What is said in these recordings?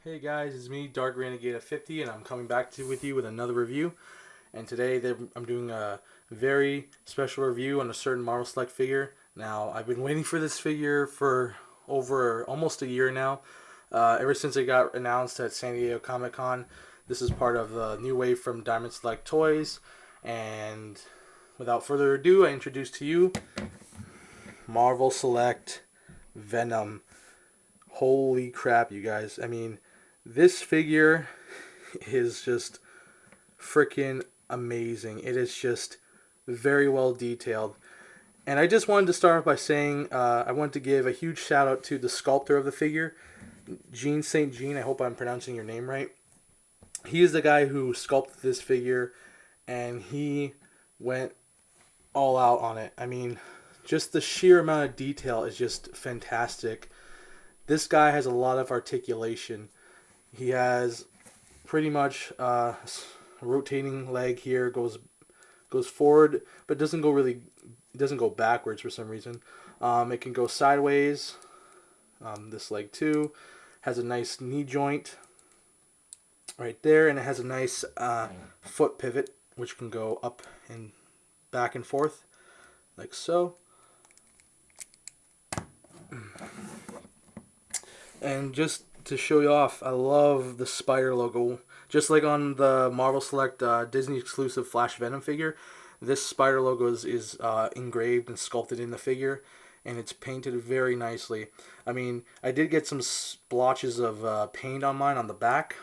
Hey guys, it's me, Dark Renegade of 50, and I'm coming back with you with another review. And today I'm doing a very special review on a certain Marvel Select figure. Now, I've been waiting for this figure for over almost a year now. Ever since it got announced at San Diego Comic Con. This is part of the new wave from Diamond Select Toys. And without further ado, I introduce to you Marvel Select Venom. Holy crap, you guys. I mean, this figure is just freaking amazing. It is just very well detailed. And I just wanted to start off by saying I want to give a huge shout out to the sculptor of the figure, Gene St. Jean. I hope I'm pronouncing your name right. He is the guy who sculpted this figure, and he went all out on it. I mean, just the sheer amount of detail is just fantastic. This guy has a lot of articulation. He has pretty much a rotating leg here, goes forward, but doesn't go backwards for some reason. It can go sideways. This leg too has a nice knee joint right there, and it has a nice foot pivot which can go up and back and forth like so. And just to show you off, I love the spider logo. Just like on the Marvel Select Disney exclusive Flash Venom figure, this spider logo is engraved and sculpted in the figure, and it's painted very nicely. I mean, I did get some splotches of paint on mine on the back,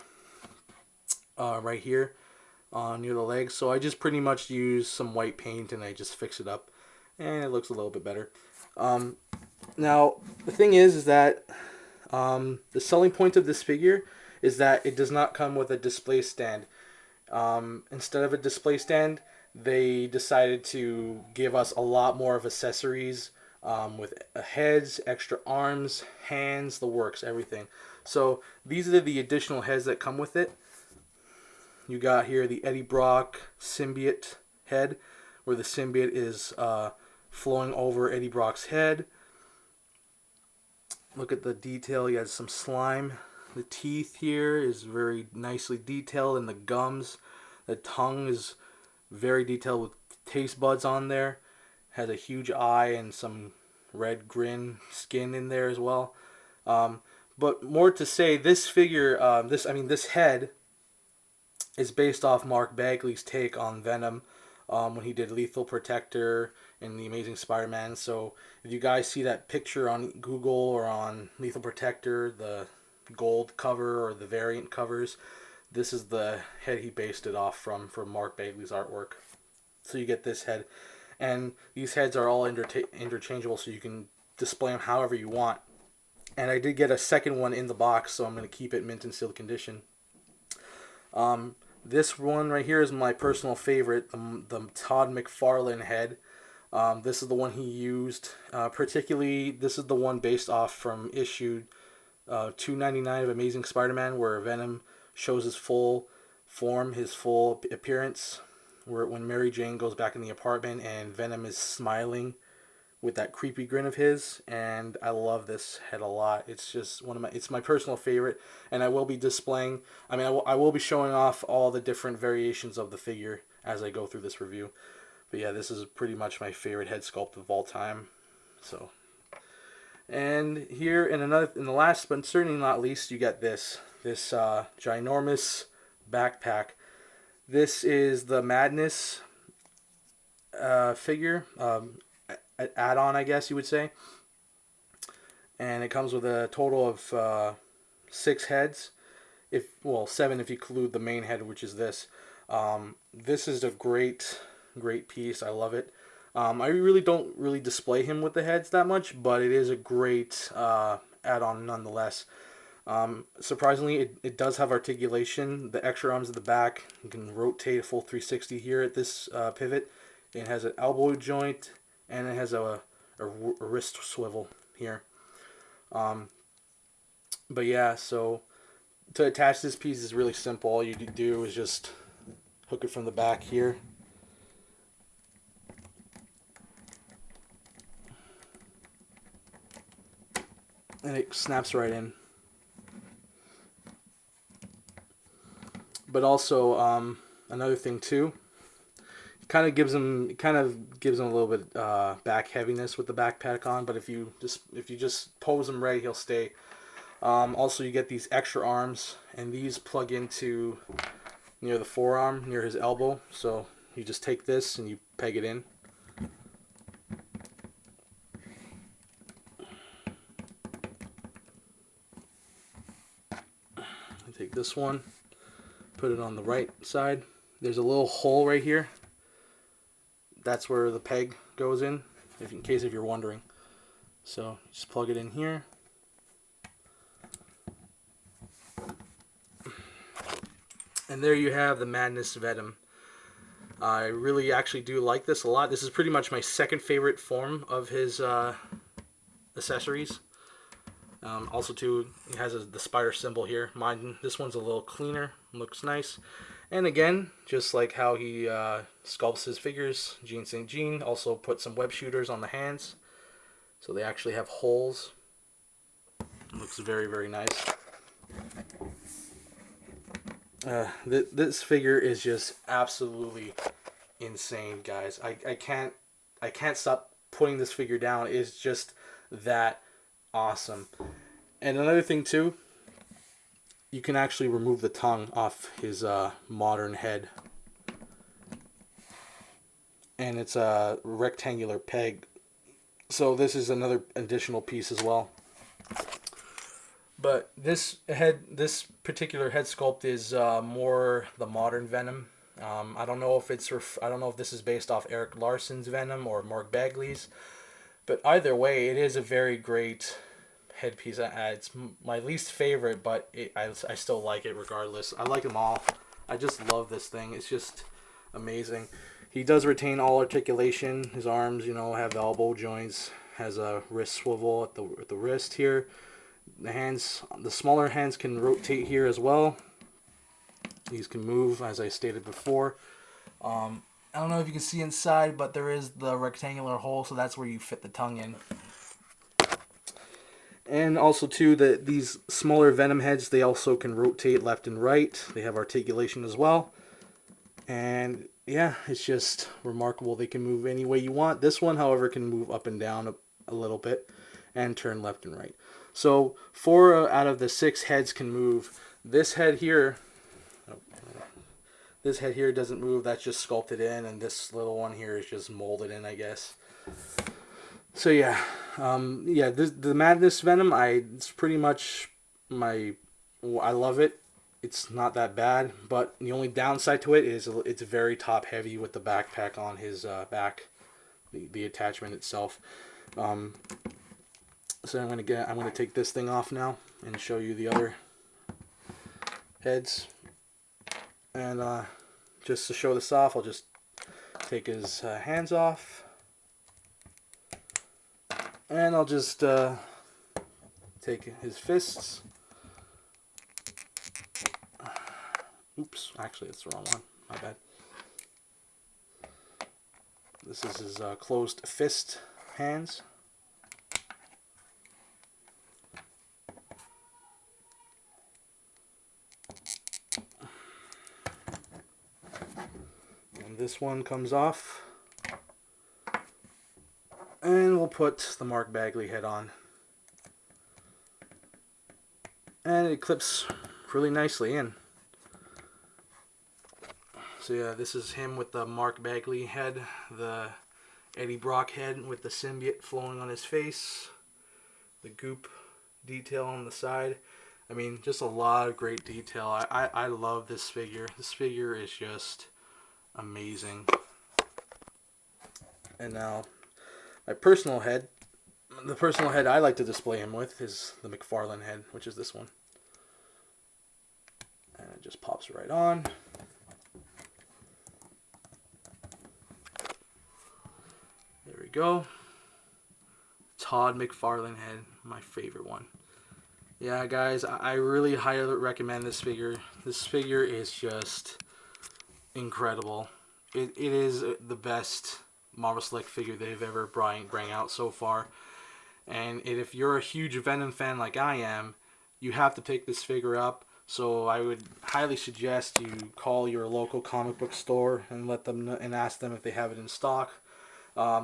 right here, near the legs. So I just pretty much use some white paint and I just fix it up, and it looks a little bit better. Um, Now the thing is that the selling point of this figure is that it does not come with a display stand. Instead of a display stand, they decided to give us a lot more of accessories, with heads, extra arms, hands, the works, everything. So these are the additional heads that come with it. You got here the Eddie Brock symbiote head, where the symbiote is flowing over Eddie Brock's head. Look at the detail. He has some slime. The teeth here is very nicely detailed, and the gums. The tongue is very detailed with taste buds on there. Has a huge eye and some red grin skin in there as well. Um, but more to say, this figure, this head is based off Mark Bagley's take on Venom, when he did Lethal Protector in The Amazing Spider-Man. So if you guys see that picture on Google or on Lethal Protector, the gold cover or the variant covers, this is the head he based it off from Mark Bagley's artwork. So you get this head, and these heads are all interchangeable, so you can display them however you want. And I did get a second one in the box, so I'm going to keep it mint and sealed condition. This one right here is my personal favorite, the Todd McFarlane head. This is the one he used. Particularly, this is the one based off from issue 299 of Amazing Spider-Man, where Venom shows his full form, his full appearance, where when Mary Jane goes back in the apartment and Venom is smiling with that creepy grin of his. And I love this head a lot. It's just it's my personal favorite, and I will be displaying, I will be showing off all the different variations of the figure as I go through this review. But yeah, this is pretty much my favorite head sculpt of all time. So, and here in the last but certainly not least, you get this ginormous backpack. This is the Madness figure, add-on, I guess you would say, and it comes with a total of 6 heads. Seven if you include the main head, which is this. This is a great piece. I love it. I really don't really display him with the heads that much, but it is a great add-on nonetheless. Surprisingly, it does have articulation. The extra arms at the back, you can rotate a full 360 here at this pivot. It has an elbow joint, and it has a wrist swivel here. But yeah, so to attach this piece is really simple. All you do is just hook it from the back here. And it snaps right in. But also another thing too, kind of gives him a little bit back heaviness with the backpack on. But if you just pose him right, he'll stay. Also, you get these extra arms, and these plug into near the forearm, near his elbow. So you just take this and you peg it in. Take this one, put it on the right side. There's a little hole right here. That's where the peg goes in case you're wondering. So just plug it in here. And there you have the Madness Venom. I really actually do like this a lot. This is pretty much my second favorite form of his accessories. Also, too, it has the spider symbol here. This one's a little cleaner, looks nice. And again, just like how he sculpts his figures, Gene St. Jean also put some web shooters on the hands, so they actually have holes. Looks very, very nice. This figure is just absolutely insane, guys. I can't stop putting this figure down. It's just that awesome. And another thing too, you can actually remove the tongue off his modern head, and it's a rectangular peg, so this is another additional piece as well. But this particular head sculpt is more the modern Venom. I don't know if this is based off Eric Larson's Venom or Mark Bagley's, but either way, it is a very great headpiece. It's my least favorite, but I still like it regardless. I like them all. I just love this thing. It's just amazing. He does retain all articulation. His arms, have the elbow joints. Has a wrist swivel at the wrist here. The smaller hands can rotate here as well. These can move, as I stated before. I don't know if you can see inside, but there is the rectangular hole, so that's where you fit the tongue in. And also, too, these smaller Venom heads, they also can rotate left and right. They have articulation as well. And, yeah, it's just remarkable. They can move any way you want. This one, however, can move up and down a little bit and turn left and right. So 4 out of the 6 heads can move. This head here doesn't move. That's just sculpted in, and this little one here is just molded in, I guess. So yeah, the Madness Venom, it's pretty much I love it. It's not that bad, but the only downside to it is it's very top heavy with the backpack on his back, the attachment itself. So I'm gonna take this thing off now and show you the other heads. And just to show this off, I'll just take his hands off, and I'll just take his fists. Oops, actually that's the wrong one. My bad. This is his closed fist hands. This one comes off, and we'll put the Mark Bagley head on, and it clips really nicely in. So yeah, this is him with the Mark Bagley head, the Eddie Brock head with the symbiote flowing on his face, the goop detail on the side. I mean, just a lot of great detail. I love this figure. This figure is just amazing. And now the personal head I like to display him with is the McFarlane head, which is this one, and it just pops right on. There we go. Todd McFarlane head, my favorite one. Yeah, guys, I really highly recommend this figure. This figure is just incredible. It is the best Marvel Select figure they've ever bring out so far. And if you're a huge Venom fan like I am, you have to pick this figure up. So I would highly suggest you call your local comic book store and let them know, and ask them if they have it in stock.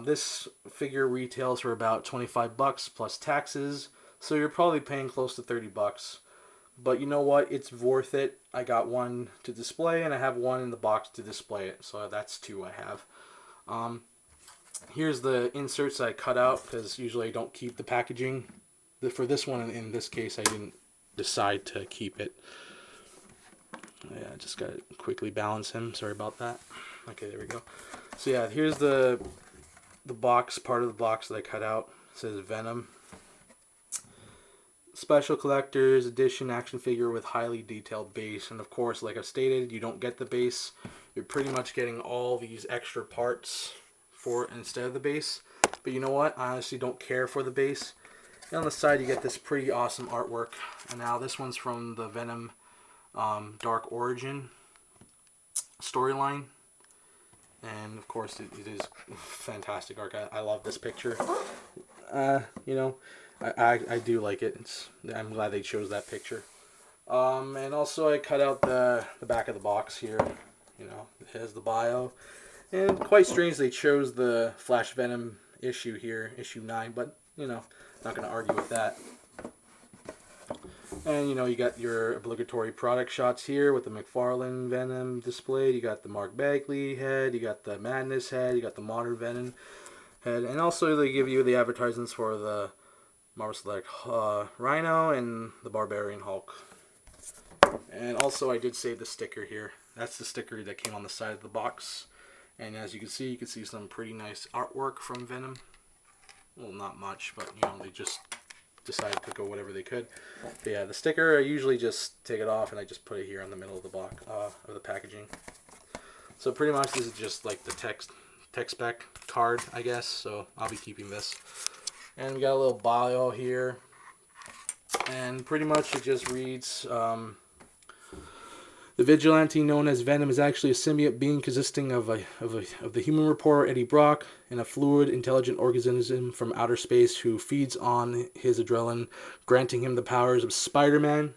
This figure retails for about 25 bucks plus taxes, so you're probably paying close to 30 bucks. But you know what? It's worth it. I got one to display, and I have one in the box to display it. So that's two I have. Here's the inserts I cut out, because usually I don't keep the packaging. For this one, in this case, I didn't decide to keep it. Yeah, I just got to quickly balance him. Sorry about that. Okay, there we go. So yeah, here's the box, part of the box that I cut out. It says Venom. Special collector's edition action figure with highly detailed base. And of course, like I've stated, you don't get the base. You're pretty much getting all these extra parts for it instead of the base. But you know what? I honestly don't care for the base. And on the side, you get this pretty awesome artwork. And now this one's from the Venom Dark Origin storyline. And of course, it is fantastic art. I love this picture. You know, I do like it. I'm glad they chose that picture. And also I cut out the back of the box here. You know, it has the bio. And quite strange they chose the Flash Venom issue here, issue 9. But, you know, not going to argue with that. And, you know, you got your obligatory product shots here with the McFarlane Venom displayed. You got the Mark Bagley head. You got the Madness head. You got the Modern Venom head. And also they give you the advertisements for the Marvel Select Rhino and the Barbarian Hulk. And also I did save the sticker here. That's the sticker that came on the side of the box. And as you can see some pretty nice artwork from Venom. Well, not much, but, you know, they just decided to go whatever they could. But yeah, the sticker, I usually just take it off and I just put it here in the middle of the box, of the packaging. So pretty much this is just like the tech spec card, I guess. So I'll be keeping this. And we got a little bio here. And pretty much it just reads, the vigilante known as Venom is actually a symbiote being consisting of the human reporter Eddie Brock and a fluid, intelligent organism from outer space who feeds on his adrenaline, granting him the powers of Spider-Man.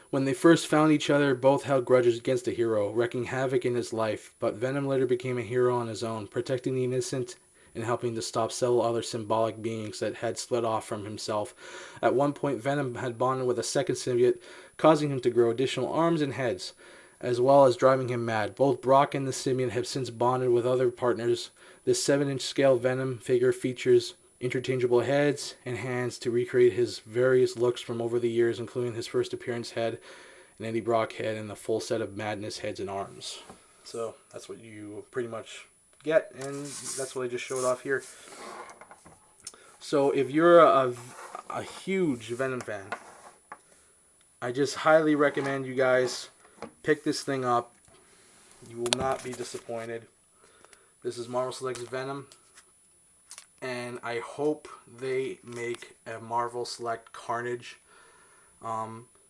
When they first found each other, both held grudges against the hero, wreaking havoc in his life, but Venom later became a hero on his own, protecting the innocent and helping to stop several other symbolic beings that had split off from himself. At one point, Venom had bonded with a second symbiote, causing him to grow additional arms and heads, as well as driving him mad. Both Brock and the symbiote have since bonded with other partners. This 7-inch scale Venom figure features interchangeable heads and hands to recreate his various looks from over the years, including his first appearance head, an Eddie Brock head, and the full set of Madness heads and arms. So that's what you pretty much get, and that's what I just showed off here. So if you're a huge Venom fan, I just highly recommend you guys pick this thing up. You will not be disappointed. This is Marvel Select's Venom, and I hope they make a Marvel Select Carnage.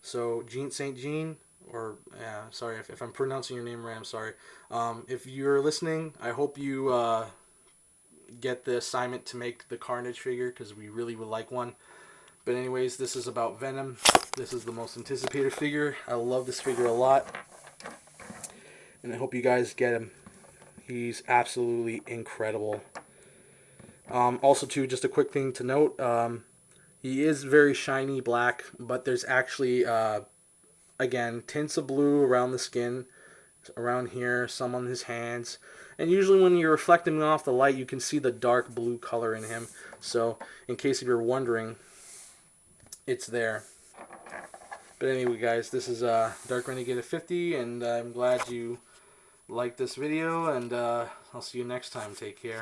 So Jean St. Jean, or sorry if I'm pronouncing your name right, I'm sorry. If you're listening, I hope you get the assignment to make the Carnage figure, because we really would like one. But anyways, this is about Venom. This is the most anticipated figure. I love this figure a lot, and I hope you guys get him. He's absolutely incredible. Also too, just a quick thing to note, he is very shiny black, but there's actually again, tints of blue around the skin, around here, some on his hands. And usually when you're reflecting off the light, you can see the dark blue color in him. So, in case if you're wondering, it's there. But anyway, guys, this is Dark Renegade 50, and I'm glad you liked this video, and I'll see you next time. Take care.